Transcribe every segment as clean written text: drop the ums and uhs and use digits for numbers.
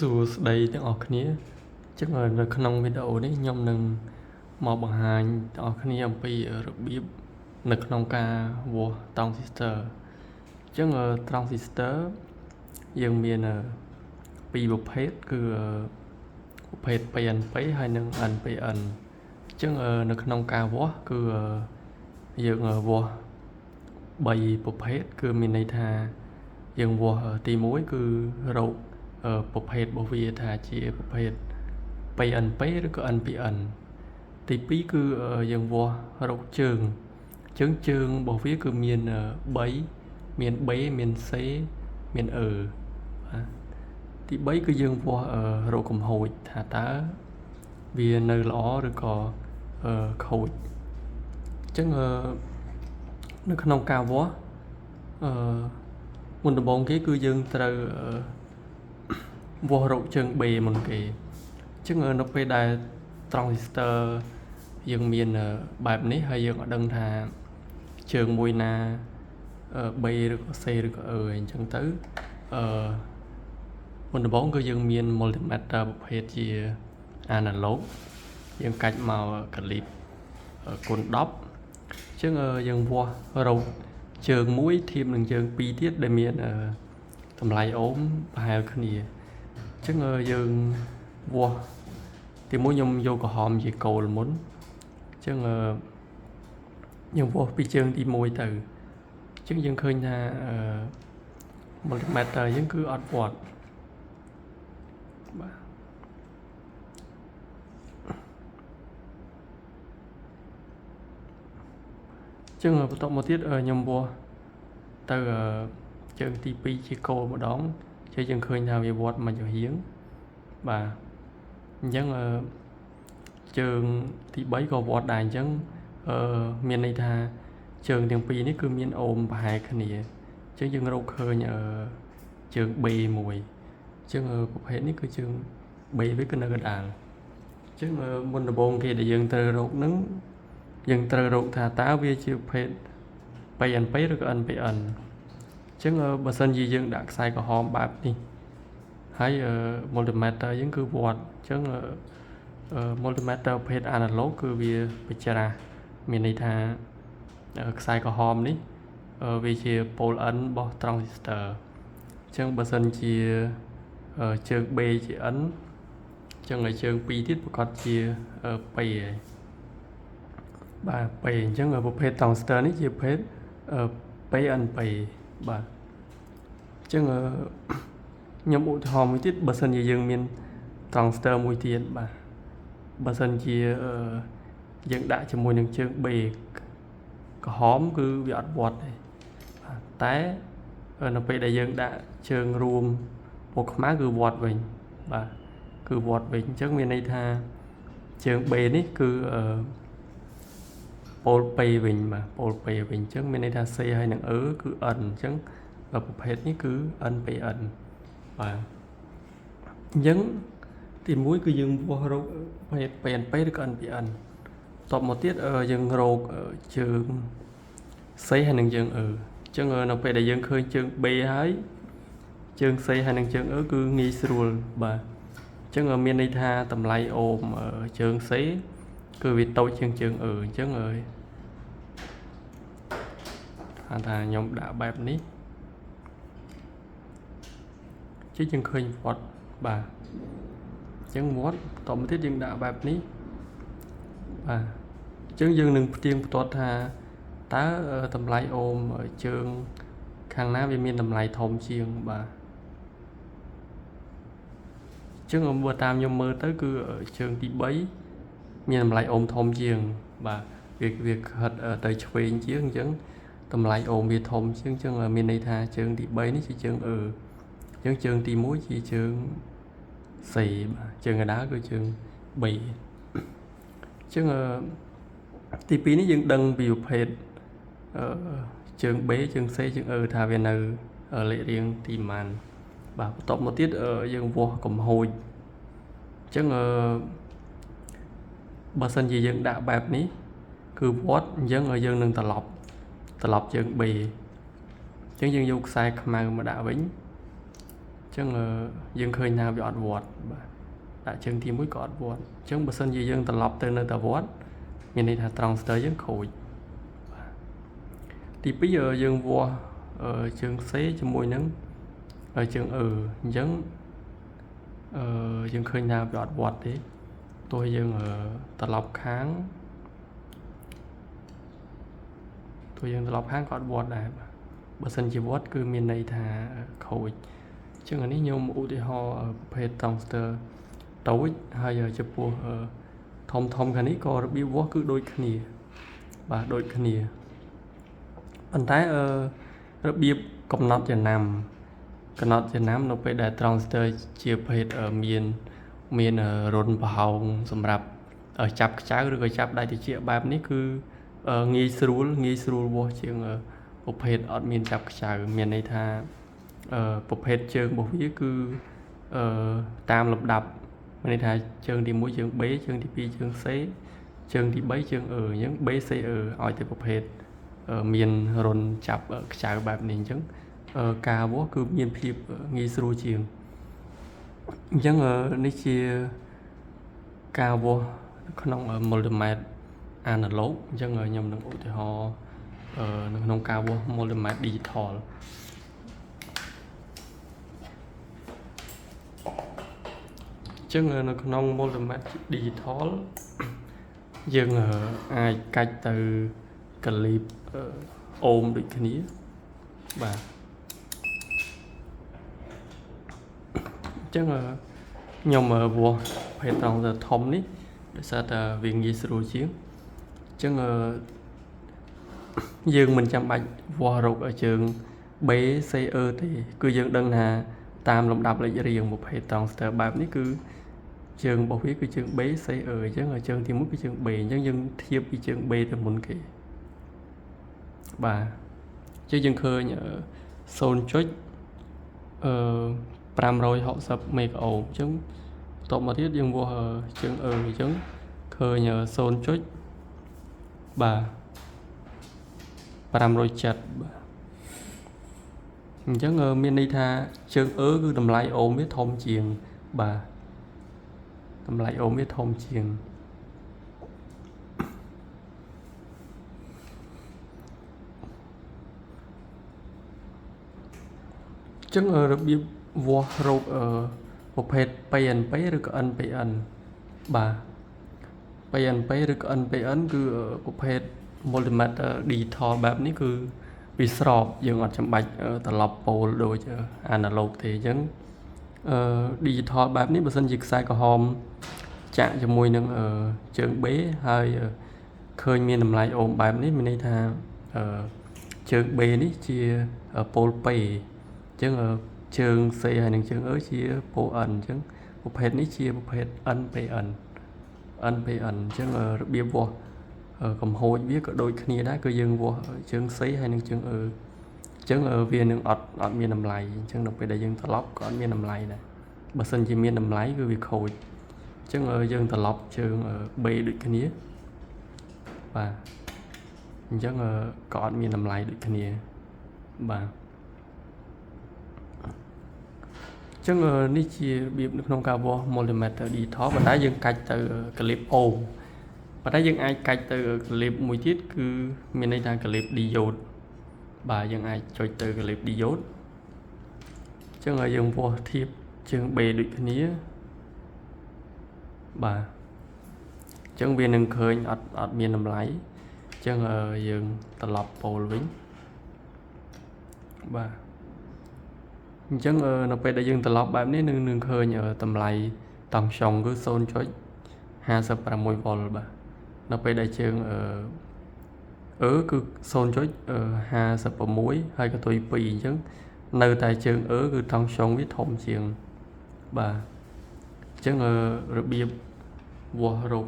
សួស្តីទាំងអស់គ្នាចឹងនៅក្នុងវីដេអូនេះខ្ញុំនឹងមកបង្ហាញទាំងអស់គ្នាអំពីរបៀបនៅក្នុងការវាស់ត្រង់ស៊ីស្ទ័រចឹងត្រង់ស៊ីស្ទ័រយើងមានពីរប្រភេទគឺប្រភេទ PNP ហើយនិង NPN ចឹងនៅក្នុងការវាស់គឺយើងវាស់3ប្រភេទគឺមានន័យថាយើងវាស់ទី1គឺរោគប្រភេទរបស់វាថាជាប្រភេទ PNP ឬក៏ NPN ទី2គឺយើងវាស់រោគជើងរបស់វាគឺមាន3មាន B មាន C មាន E ទី3គឺយើងវាស់រោគកំហូចថាតើវានៅល្អឬក៏ខូចអញ្ចឹងនៅក្នុងការវាស់មុនដំបូងគេគឺយើងត្រូវវាស់រោគជើង B មុនគេអញ្ចឹងនៅពេលដែលត្រង់ស៊ីស្ទ័រយើងមានបែបនេះហើយយើងអត់ដឹងថាជើងមួយណា B ឬក៏ C ឬក៏ E អញ្ចឹងទៅមុនដំបូងគឺយើងមាន multimeter ប្រភេទជា analog យើងកាច់មកកលីបគុណ10អញ្ចឹងយើងវាស់រោគជើងមួយធៀបនឹងជើង2ទៀតដែលមានតម្លៃអូមប្រហែលគ្នាអញ្ចឹងយើងវាស់ទីមួយខ្ញុំយកក្រហមជាគោលមុនអញ្ចឹងយើងវាស់ពីជើងទី1ទៅអញ្ចឹងយើងឃើញថាmultimeter យើងគឺអត់វាត់បាទចឹងបន្ទាប់មកទៀតខ្ញុំវាស់ទៅជើងទី2ជាគោលម្ដងជើងយើងឃើញថាវាវត្តមកចំហៀងបាទអញ្ចឹងជើងទី3ក៏វត្តដែរអញ្ចឹងមានន័យថាជើងទាំងពីរនេះគឺមានអូមប្រហែលគ្នាអញ្ចឹងយើងរកឃើញជើង B មួយអញ្ចឹងប្រភេទនេះគឺជើង B វាគឺនៅកណ្ដាលអញ្ចឹងមុនដំបូងគេដែលយើងត្រូវរកនឹងយើងត្រូវរកថាតើវាជាប្រភេទ PNP ឬក៏ NPN អញ្ចឹងបើសិនជាយើងដាក់ខ្សែក្រហមបែបនេះហើយmultimeter យើងគឺវត្តអញ្ចឹងmultimeter ប្រភេទ analog គឺវាបច្រាស់មានន័យថាខ្សែក្រហមនេះវាជា pole N របស់ transistor អញ្ចឹងបើសិនជាជើង B ជា N អញ្ចឹងឲ្យជើង2ទៀតប្រកាសជា P ហើយបាទ P អញ្ចឹងប្រភេទ transistor នេះជាប្រភេទ PNP បាទអញ្ចឹងខ្ញុំឧទាហរណ៍មួយទៀតបើសិនជាយើងមាន transistor មួយទៀតបាទបើសិនជាយើងដាក់ជាមួយនឹងជើង B ក្រហមគឺវាអត់វត្តទេតែនៅពេលដែលយើងដាក់ជើងរួមពណ៌ខ្មៅគឺវត្តវិញបាទគឺវត្តវិញអញ្ចឹងមានន័យថាជើង B នេះគឺប៉ូល P វិញបាទប៉ូល P វិញអញ្ចឹងមានន័យថា C ហើយនឹង E គឺ N អញ្ចឹងប្រភេទនេះគឺ NPN បាទអញ្ចឹងទី1គឺយើងវាស់រោគប្រភេទ PNP ឬក៏ NPN តបមកទៀតយើងរកជើង C ហើយនឹងជើង E អញ្ចឹងនៅពេលដែលយើងឃើញជើង B ហើយជើង C ហើយនឹងជើង E គឺងាយស្រួលបាទអញ្ចឹងមានន័យថាតម្លៃអូមជើង C គឺវាតូចជាងជើង E អញ្ចឹងថាខ្ញុំដាក់បែបនេះជិះយើងឃើញវត្តបាទអញ្ចឹងវត្តតមកទៀតយើងដាក់បែបនេះបាទអញ្ចឹងយើងនឹងផ្ទៀងផ្ទាត់ថាតើតម្លៃអូមជើងខាងណាវាមានតម្លៃធំជាងបាទអញ្ចឹងបើតាមខ្ញុំមើលទៅគឺជើងទី3មានតម្លៃអូមធំជាងបាទវាខិតទៅឆ្វេងជាងអញ្ចឹងតម្លៃអូមវាធំជាងអញ្ចឹងមានន័យថាជើងទី3នេះជាជើង E អញ្ចឹងជើងទី1ជាជើង C បាទជើងកណ្ដាលគឺជើង B អញ្ចឹងទី2នេះយើងដឹងពីប្រភេទជើង B ជើង C ជើង E ថាវានៅលេខរៀងទីប៉ុន្មានបាទបន្ទាប់មកទៀតយើងវាស់កំហូចអញ្ចឹងបើសិនជាយើងដាក់បែបនេះគឺវត្តអញ្ចឹងយើងនឹងត្រឡប់ជើង B អញ្ចឹងយើងយកខ្សែខ្មៅមកដាក់វិញអ ចឹងយើងឃើញថាវាអត់វត្តបាទដាក់ជើងទី1ក៏អត់វត្តចឹងបើសិនជាយើងត្រឡប់ទៅនៅតែវត្តមានន័យថាត្រង់ស្ទើយើងខូចទី2យើងវាស់ជើងសេជាមួយនឹងជើងអញ្ចឹងយើងឃើញថាវាអត់វត្តទេទោះយើងត្រឡប់ខាងក៏អត់វត្តដែរបើសិនជាវត្តគឺមានន័យថាខូចចឹងអានេះខ្ញុំឧទាហរណ៍ប្រភេទតង់ស្ទ័រតូចហើយចំពោះធំខាងនេះក៏របៀបវាស់គឺដូចគ្នាបាទដូចគ្នាប៉ុន្តែរបៀបកំណត់ចំណាំនៅពេលដែលត្រង់ស្ទ័រជាប្រភេទមានរុនប្រហោងសម្រាប់ចាប់ខ្ចៅឬក៏ចាប់ដៃត្រជាក់បែបនេះគឺងាយស្រួលវាស់ជាងប្រភេទអត់មានចាប់ខ្ចៅមានន័យថាប្រភេទជើងរបស់វាគឺតាមលំដាប់មានន័យថាជើងទី1ជើង B ជើងទី2ជើង C ជើងទី3ជើង E អញ្ចឹង B C E ឲ្យទៅប្រភេទមានរុនចាប់ខ្ចៅបែបនេះអញ្ចឹងការវាស់គឺមានភាពងាយស្រួលជាងអញ្ចឹងនេះជាការវាស់ក្នុង multimeter analog អញ្ចឹងខ្ញុំនឹងឧទាហរណ៍នៅក្នុងការវាស់ multimeter digital អញ្ចឹងនៅក្នុង multimeter digital យើងអាចកាច់ទៅកលីបអូមដូចគ្នាបាទអញ្ចឹងខ្ញុំវាស់ភេទត្រង់ទៅធំនេះដោយសារតែវាងាយស្រួលជាងអញ្ចឹងយើងមិនចាំបាច់វាស់រកជើង B C E ទេគឺយើងដឹងថាតាមលំដាប់លេខរៀងប្រភេទត្រង់ស្ទ័របែបនេះគឺជើងរបស់វាគឺជើង B C E អញ្ចឹងជើងទី1គឺជើង B អញ្ចឹងយើងធៀបពីជើង B ទៅមុនគេបាទយើងឃើញ0.560 មេហ្គាអូមអញ្ចឹងបន្ទាប់មកទៀតយើងវាស់ជើង E អញ្ចឹងឃើញ0.570បាទអញ្ចឹងមានន័យថាជើង E គឺតម្លៃអូមវាធំជាងបាទតម្លៃអូមវាធំជាងចឹងរបៀបវាស់រោគប្រភេទ PNP ឬក៏ NPN បាទ PNP ឬក៏ NPN គឺប្រភេទ multimeter digital បែបនេះគឺវាស្របយើងអត់ចាំបាច់ត្រឡប់ប៉ូលដូច analog ទេអញ្ចឹងdigital បែបនេះបើសិនជាខ្សែក្រហមចាក់ជាមួយនឹងជើង B ហើយឃើញមានតម្លៃអូមបែបនេះមានន័យថាជើង B នេះជាប៉ូល P អញ្ចឹងជើង C ហើយនិងជើង E ជាប៉ូល N អញ្ចឹងប្រភេទនេះជាប្រភេទ NPN អញ្ចឹងរបៀបវាស់កំហូចវាក៏ដូចគ្នាដែរគឺយើងវាស់ជើង C ហើយនិងជើង E អញ្ចឹងវានឹងអត់មានតម្លៃអញ្ចឹងដល់ពេលដែលយើងត្រឡប់ក៏អត់មានតម្លៃដែរបើសិនជាមានតម្លៃគឺវាខូចអញ្ចឹងយើងត្រឡប់ជើង B ដូចគ្នាបាទអញ្ចឹងក៏អត់មានតម្លៃដូចគ្នាបាទអញ្ចឹងនេះជារបៀបនៅក្នុងការវាស់ multimeter digital ប៉ុន្តែយើងកាច់ទៅកលីបអូមប៉ុន្តែយើងអាចកាច់ទៅកលីបមួយទៀតគឺមានន័យថាកលីប diode បាទយើងអាចចុចទៅកលីប diode អញ្ចឹងយើងវាស់ធៀបជើង B ដូចគ្នាបាទអញ្ចឹងវានឹងឃើញអត់មានតម្លៃអញ្ចឹងយើងត្រឡប់ប៉ូលវិញបាទអញ្ចឹងនៅពេលដែលយើងត្រឡប់បែបនេះនឹងឃើញតម្លៃតង់សុងគឺ 0.56 វ៉ុលបាទនៅពេលដែលជើងគឺ 0.56 ហើយក៏ទុយ2អញ្ចឹងនៅតែជើងគឺតង់សុងវាធំជាងបាទអញ្ចឹងរបៀបវាស់រោគ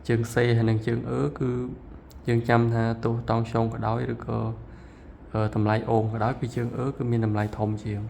ជើង C ហើយនិងជើង គឺយើងចាំថាទោះតង់សុងក៏ដោយឬក៏តម្លៃអូមក៏ដោយគឺជើង គឺមានតម្លៃធំជាង